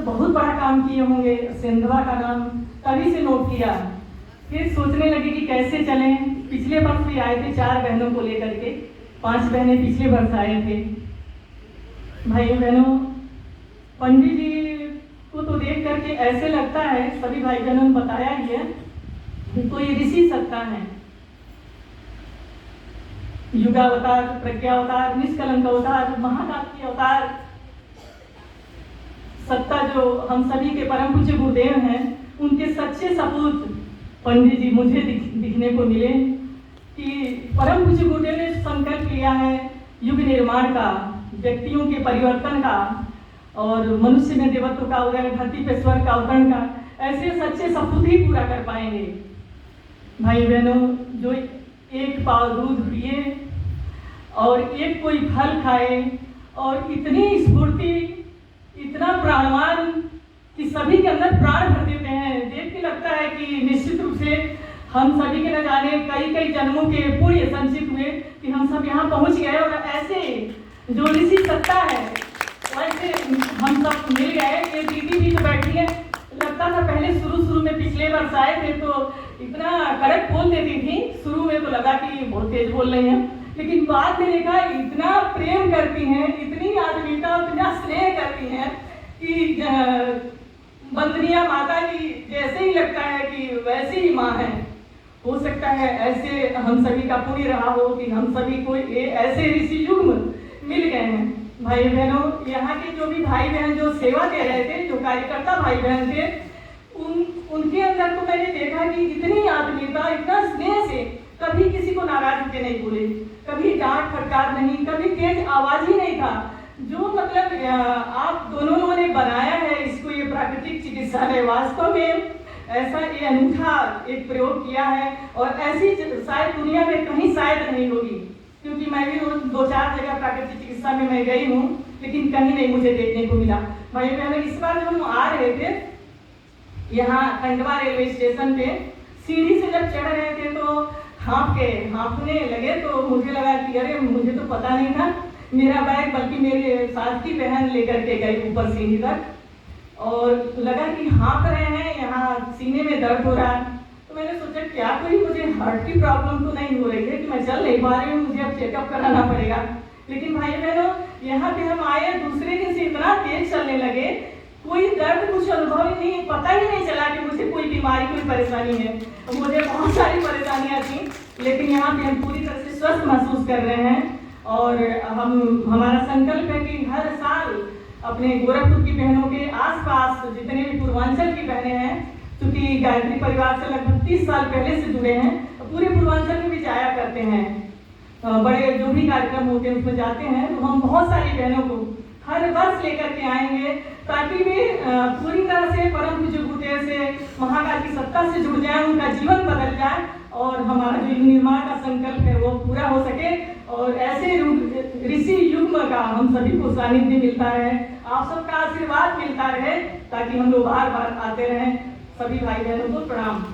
बहुत बड़ा काम किए होंगे, सिंधवा का नाम तभी से नोट किया। फिर सोचने लगे कि कैसे चलें। पिछले वर्ष भी आए थे 4 बहनों को लेकर के, 5 बहनें पिछले वर्ष आए थे। भाई बहनों, पंडित जी को तो देख करके ऐसे लगता है, सभी भाई बहनों ने बताया ही है, कोई ऋषि सत्ता है। युगावतार, प्रज्ञावतार, निष्कलंक अवतार, महाकाल के अवतार सत्ता जो हम सभी के परम पूज्य गुरुदेव हैं, उनके सच्चे सपूत पंडित जी मुझे दिखने को मिले कि परम पूज्य गुरुदेव ने संकल्प लिया है युग निर्माण का, व्यक्तियों के परिवर्तन का और मनुष्य में देवत्व का उदय, धरती पे स्वर्ग का अवतरण का, ऐसे सच्चे सपूत ही पूरा कर पाएंगे। भाई बहनों, जो एक पाव दूध पिए और एक कोई फल खाए और इतनी स्फूर्ति, इतना प्राणवान कि सभी के अंदर प्राण भर देते हैं, देख के लगता है कि निश्चित रूप से हम सभी के न जाने कई कई जन्मों के पुण्य संचित हुए कि हम सब यहाँ पहुँच गए। और ऐसे जो ऋषि सत्ता है वैसे हम सब मिल गए। ये दीदी भी जो बैठी है, लगता था पहले शुरू में पिछले वर्ष आए थे तो इतना कड़क बोल देती थी, शुरू में तो लगा कि बहुत तेज बोल रही हैं, लेकिन बाद में देखा इतना प्रेम करती हैं, इतनी आत्मीयता, इतना स्नेह करती हैं कि बंदनिया माता की जैसे ही लगता है कि वैसे ही माँ है। हो सकता है ऐसे हम सभी का पुण्य रहा हो कि हम सभी को ऐसे ऋषि युग मिल गए हैं। भाई बहनों, यहाँ के जो भी भाई बहन जो सेवा दे रहे थे, जो कार्यकर्ता भाई बहन थे, उनके अंदर तो मैंने देखा कि इतनी आत्मीयता, इतना स्नेह से कभी किसी को नाराज होकर नहीं बोले, कभी डांट फटकार नहीं, कभी तेज आवाज ही नहीं था। जो मतलब आप दोनों लोगों ने बनाया है इसको, ये प्राकृतिक चिकित्सालय, वास्तव में ऐसा ये अनूठा एक प्रयोग किया है और ऐसी शायद दुनिया में कहीं शायद नहीं होगी, क्योंकि मैं भी 2-4 जगह प्राकृतिक चिकित्सा में मैं गई हूँ, लेकिन कहीं नहीं मुझे देखने को मिला। भाई बहनों, इस बार जब हम आ रहे थे यहाँ खंडवा रेलवे स्टेशन पे, सीढ़ी से जब चढ़ रहे थे तो हाँफने लगे, तो मुझे लगा कि अरे मुझे तो पता नहीं था, मेरा बैग बल्कि मेरे साथ की बहन लेकर के गई ऊपर सीढ़ी तक, और लगा कि हाँफ रहे हैं, यहाँ सीने में दर्द हो रहा है। तो मैंने सोचा क्या कोई मुझे हार्ट की प्रॉब्लम तो नहीं हो रही है कि मैं चल नहीं पा रही हूँ, मुझे अब चेकअप कराना पड़ेगा। लेकिन भाई बहनों, यहाँ पे हम आए, दूसरे दिन से इतना तेज चलने लगे, कोई दर्द कुछ अनुभव ही नहीं, पता ही नहीं चला कि मुझे कोई बीमारी, कोई परेशानी है। मुझे बहुत सारी परेशानियाँ थी, लेकिन यहाँ पे हम पूरी तरह से स्वस्थ महसूस कर रहे हैं। और हमारा संकल्प है कि हर साल अपने गोरखपुर की बहनों के आसपास जितने भी पूर्वांचल की बहनें हैं, क्योंकि गायत्री परिवार से लगभग 30 साल पहले से जुड़े हैं, पूरे पूर्वांचल में भी जाया करते हैं, बड़े जो भी कार्यक्रम होते हैं उसमें जाते हैं। तो हम बहुत सारी बहनों को हर वर्ष लेकर के आएंगे ताकि वे पूरी तरह से परम पूज्य गुरुदेव से, महाकाल की सत्ता से जुड़ जाए, उनका जीवन बदल जाए और हमारा जो युग निर्माण का संकल्प है वो पूरा हो सके। और ऐसे ऋषि युग का हम सभी को सानिध्य मिलता रहे, आप सबका आशीर्वाद मिलता रहे, ताकि हम लोग बार बार आते रहें। सभी भाई बहनों को प्रणाम।